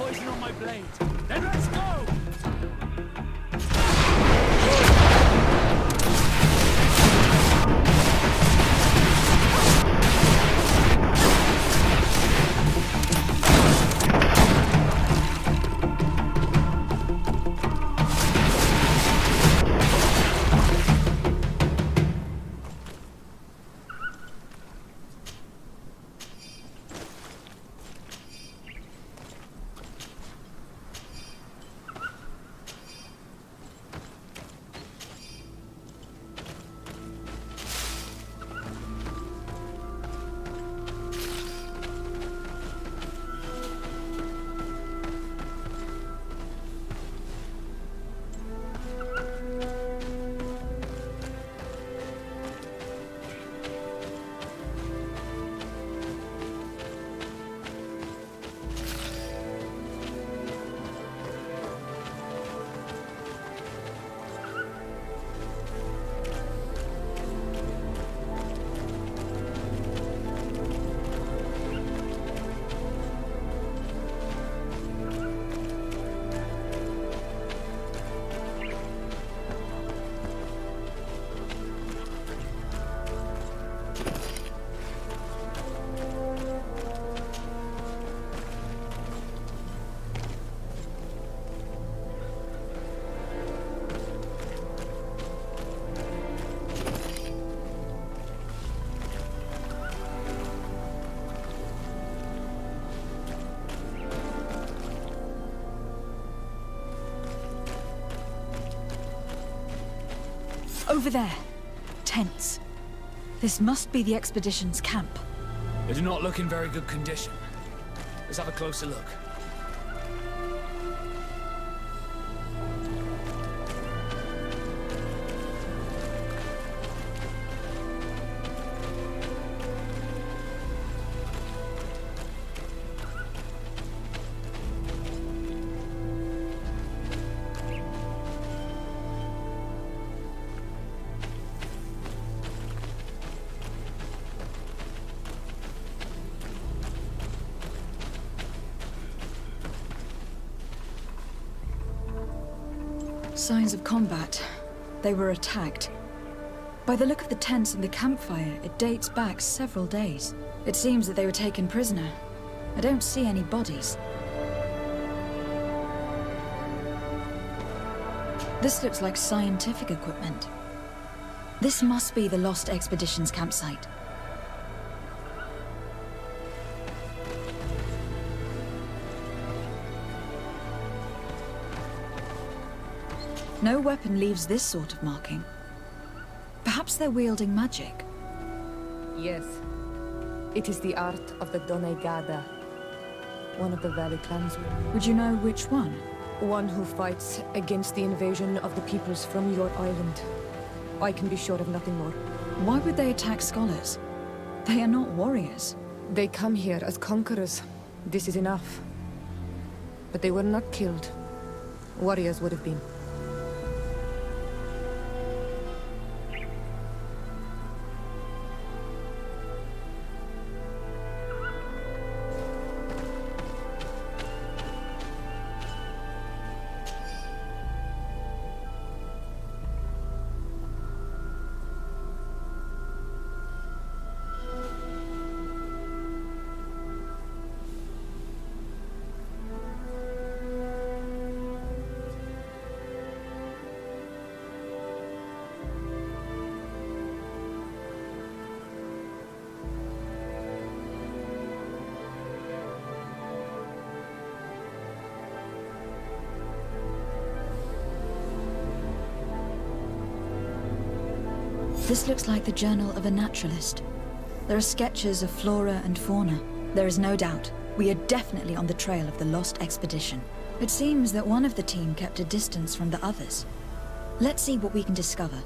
poison on my blade. Then let's go! Over there. Tents. This must be the expedition's camp. They do not look in very good condition. Let's have a closer look. Signs of combat. They were attacked. By the look of the tents and the campfire, it dates back several days. It seems that they were taken prisoner. I don't see any bodies. This looks like scientific equipment. This must be the Lost Expedition's campsite. No weapon leaves this sort of marking. Perhaps they're wielding magic. Yes. It is the art of the Donegada, one of the Valley clans. Would you know which one? One who fights against the invasion of the peoples from your island. I can be sure of nothing more. Why would they attack scholars? They are not warriors. They come here as conquerors. This is enough. But they were not killed. Warriors would have been. This looks like the journal of a naturalist. There are sketches of flora and fauna. There is no doubt. We are definitely on the trail of the Lost Expedition. It seems that one of the team kept a distance from the others. Let's see what we can discover.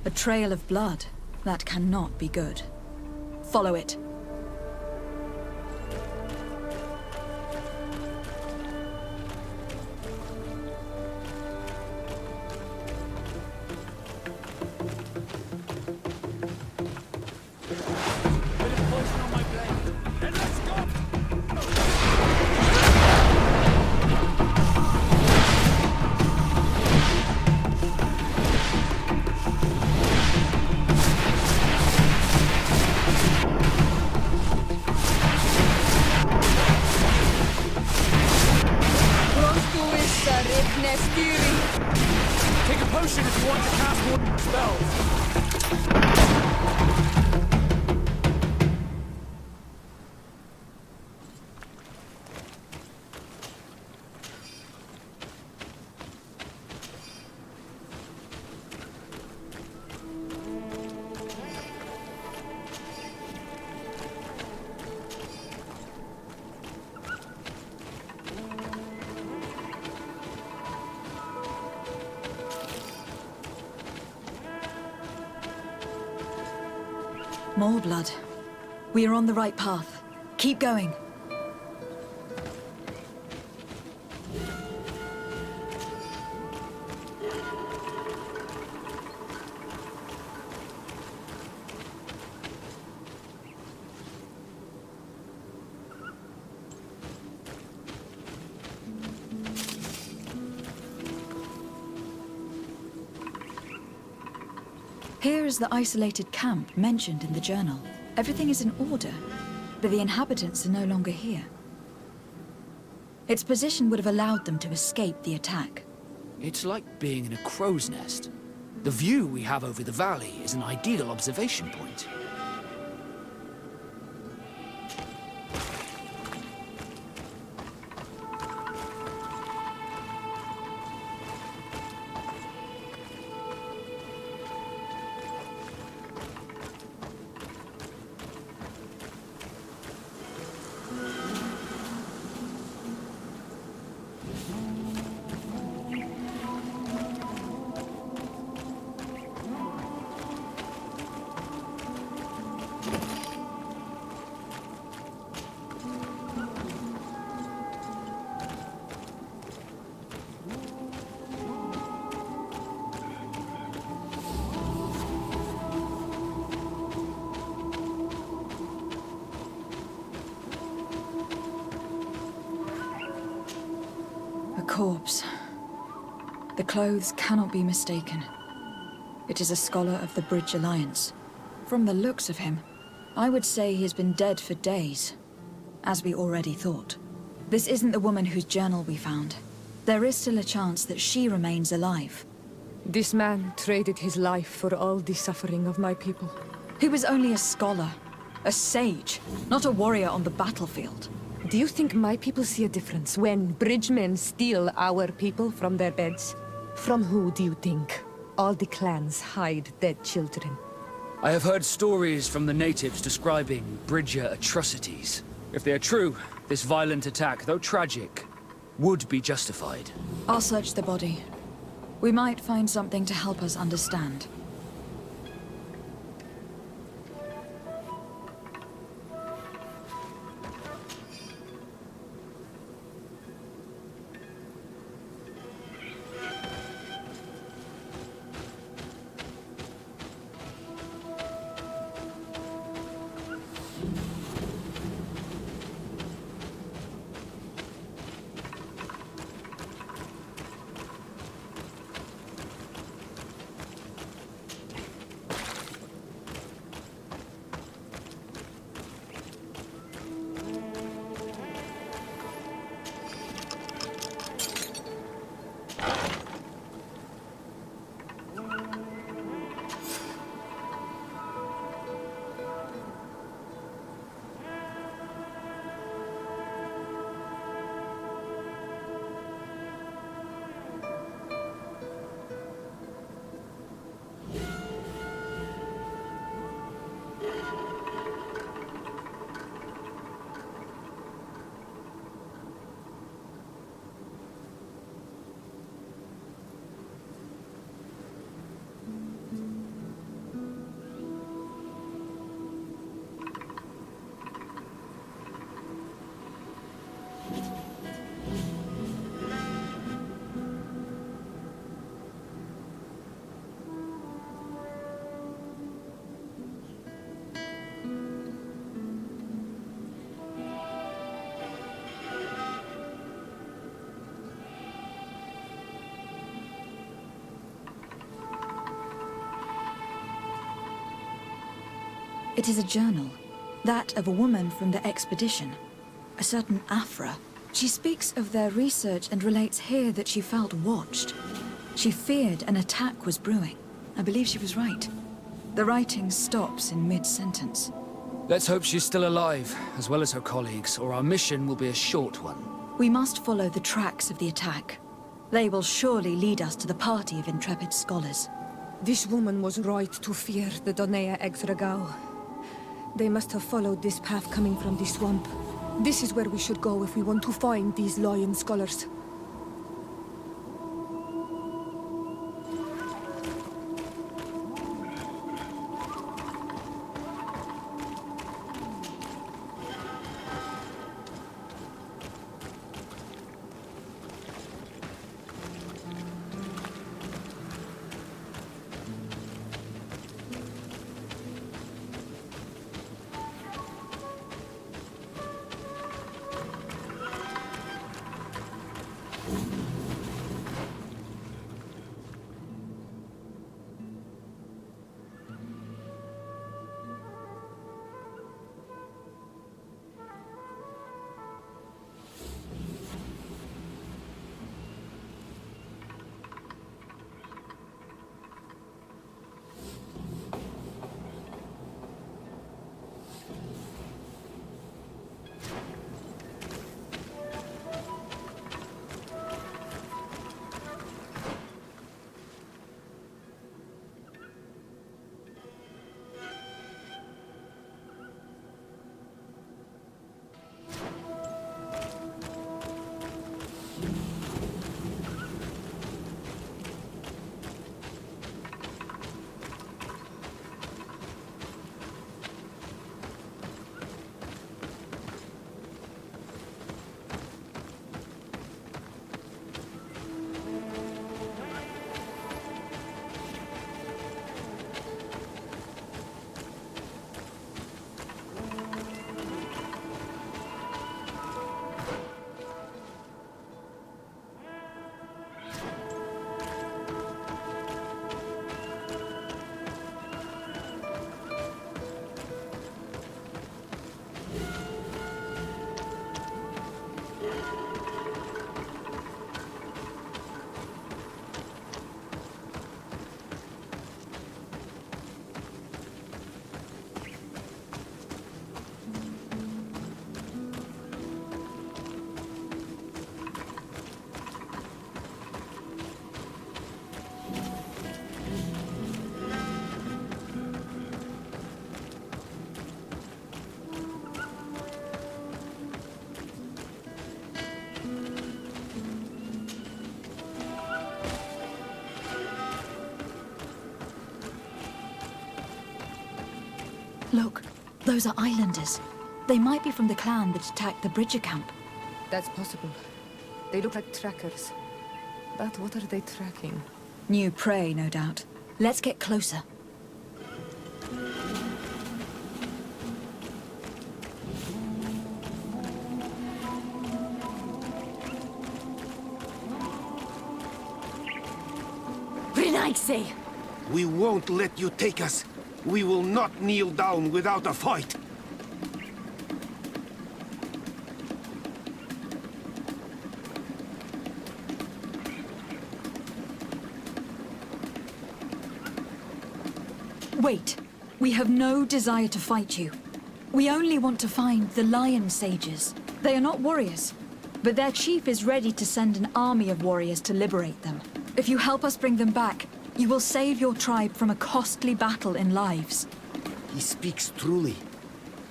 A trail of blood. That cannot be good. Follow it. Take a potion if you want to cast more spells. More blood. We are on the right path. Keep going. Here is the isolated camp mentioned in the journal. Everything is in order, but the inhabitants are no longer here. Its position would have allowed them to escape the attack. It's like being in a crow's nest. The view we have over the valley is an ideal observation point. Corpse. The clothes cannot be mistaken. It is a scholar of the Brückenallianz. From the looks of him, I would say he has been dead for days, as we already thought. This isn't the woman whose journal we found. There is still a chance that she remains alive. This man traded his life for all the suffering of my people. He was only a scholar, a sage, not a warrior on the battlefield. Do you think my people see a difference when bridgemen steal our people from their beds? From who do you think all the clans hide dead children? I have heard stories from the natives describing Bridger atrocities. If they are true, this violent attack, though tragic, would be justified. I'll search the body. We might find something to help us understand. It is a journal. That of a woman from the expedition. A certain Aphra. She speaks of their research and relates here that she felt watched. She feared an attack was brewing. I believe she was right. The writing stops in mid-sentence. Let's hope she's still alive, as well as her colleagues, or our mission will be a short one. We must follow the tracks of the attack. They will surely lead us to the party of intrepid scholars. This woman was right to fear the Donea Exregao. They must have followed this path coming from the swamp. This is where we should go if we want to find these lion scholars. Look, those are islanders. They might be from the clan that attacked the Bridger camp. That's possible. They look like trackers. But what are they tracking? New prey, no doubt. Let's get closer. We won't let you take us. We will not kneel down without a fight. Wait. We have no desire to fight you. We only want to find the Lion Sages. They are not warriors, but their chief is ready to send an army of warriors to liberate them. If you help us bring them back, you will save your tribe from a costly battle in lives. He speaks truly.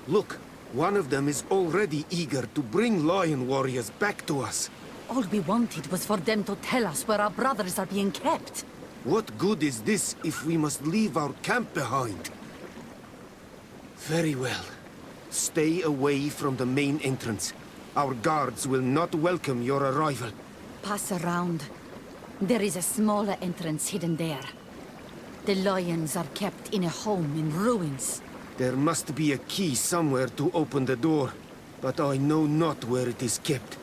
Look, one of them is already eager to bring lion warriors back to us. All we wanted was for them to tell us where our brothers are being kept. What good is this if we must leave our camp behind? Very well. Stay away from the main entrance. Our guards will not welcome your arrival. Pass around. There is a smaller entrance hidden there. The lions are kept in a home in ruins. There must be a key somewhere to open the door, but I know not where it is kept.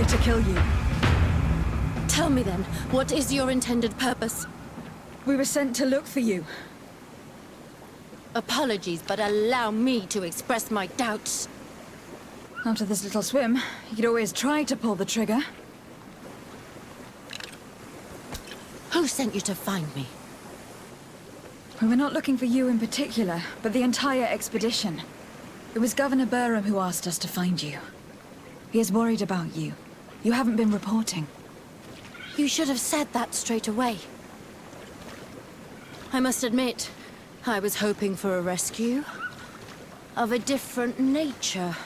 here to kill you. Tell me then, what is your intended purpose? We were sent to look for you. Apologies, but allow me to express my doubts. After this little swim, you could always try to pull the trigger. Who sent you to find me? We were not looking for you in particular, but the entire expedition. It was Governor Burham who asked us to find you. He is worried about you. You haven't been reporting. You should have said that straight away. I must admit, I was hoping for a rescue. Of a different nature.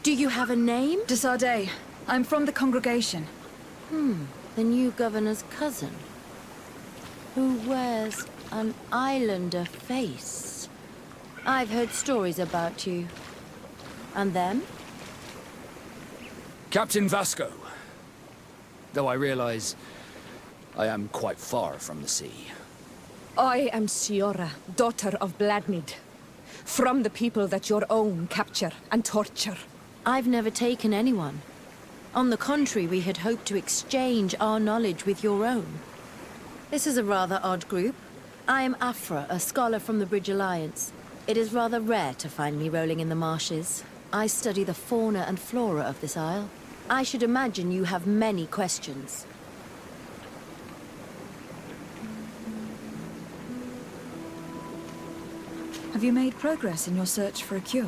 Do you have a name? Desardet. I'm from the congregation. The new governor's cousin. Who wears an islander face. I've heard stories about you. And them? Captain Vasco. Though I realize I am quite far from the sea. I am Siora, daughter of Bladnid. From the people that your own capture and torture. I've never taken anyone. On the contrary, we had hoped to exchange our knowledge with your own. This is a rather odd group. I am Aphra, a scholar from the Brückenallianz. It is rather rare to find me rolling in the marshes. I study the fauna and flora of this isle. I should imagine you have many questions. Have you made progress in your search for a cure?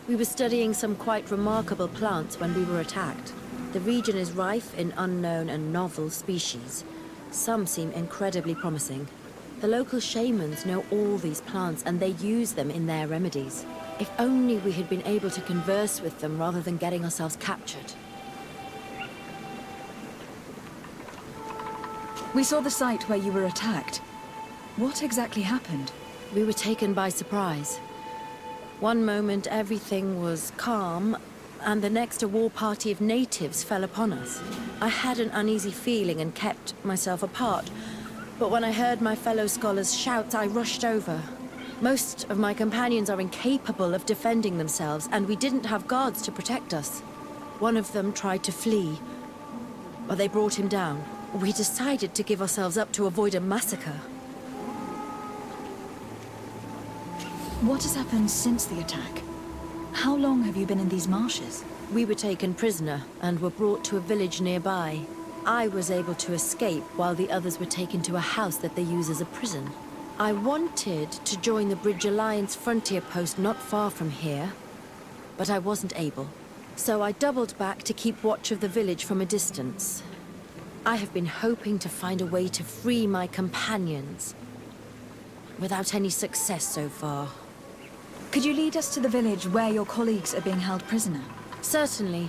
We were studying some quite remarkable plants when we were attacked. The region is rife in unknown and novel species. Some seem incredibly promising. The local shamans know all these plants and they use them in their remedies. If only we had been able to converse with them rather than getting ourselves captured. We saw the site where you were attacked. What exactly happened? We were taken by surprise. One moment everything was calm, and the next a war party of natives fell upon us. I had an uneasy feeling and kept myself apart, but when I heard my fellow scholars' shouts, I rushed over. Most of my companions are incapable of defending themselves, and we didn't have guards to protect us. One of them tried to flee, but they brought him down. We decided to give ourselves up to avoid a massacre. What has happened since the attack? How long have you been in these marshes? We were taken prisoner and were brought to a village nearby. I was able to escape while the others were taken to a house that they use as a prison. I wanted to join the Brückenallianz frontier post not far from here, but I wasn't able. So I doubled back to keep watch of the village from a distance. I have been hoping to find a way to free my companions, without any success so far. Could you lead us to the village where your colleagues are being held prisoner? Certainly.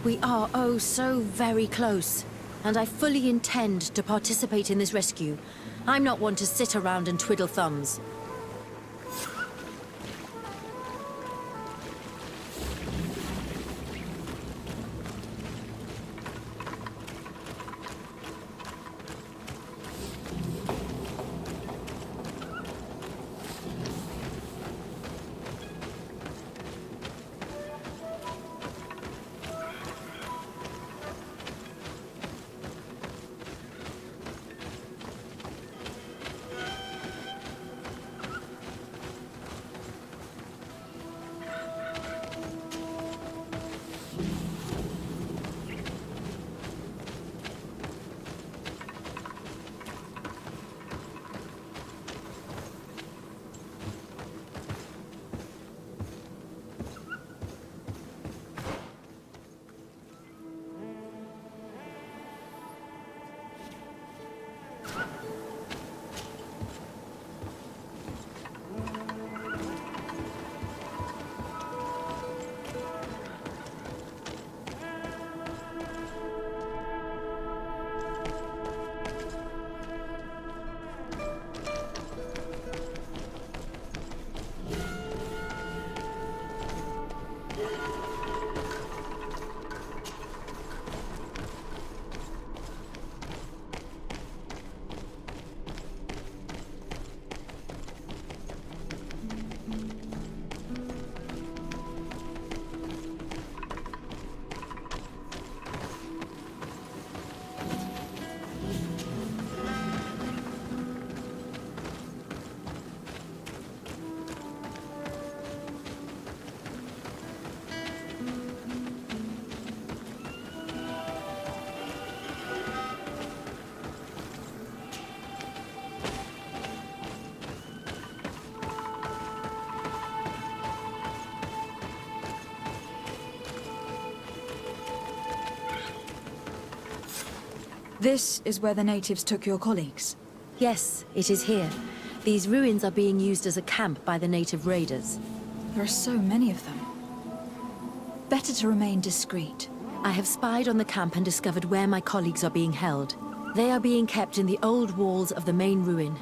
We are, oh, so very close. And I fully intend to participate in this rescue. I'm not one to sit around and twiddle thumbs. This is where the natives took your colleagues? Yes, it is here. These ruins are being used as a camp by the native raiders. There are so many of them. Better to remain discreet. I have spied on the camp and discovered where my colleagues are being held. They are being kept in the old walls of the main ruin.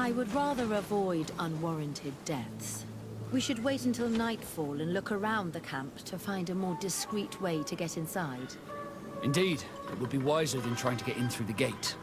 I would rather avoid unwarranted deaths. We should wait until nightfall and look around the camp to find a more discreet way to get inside. Indeed, it would be wiser than trying to get in through the gate.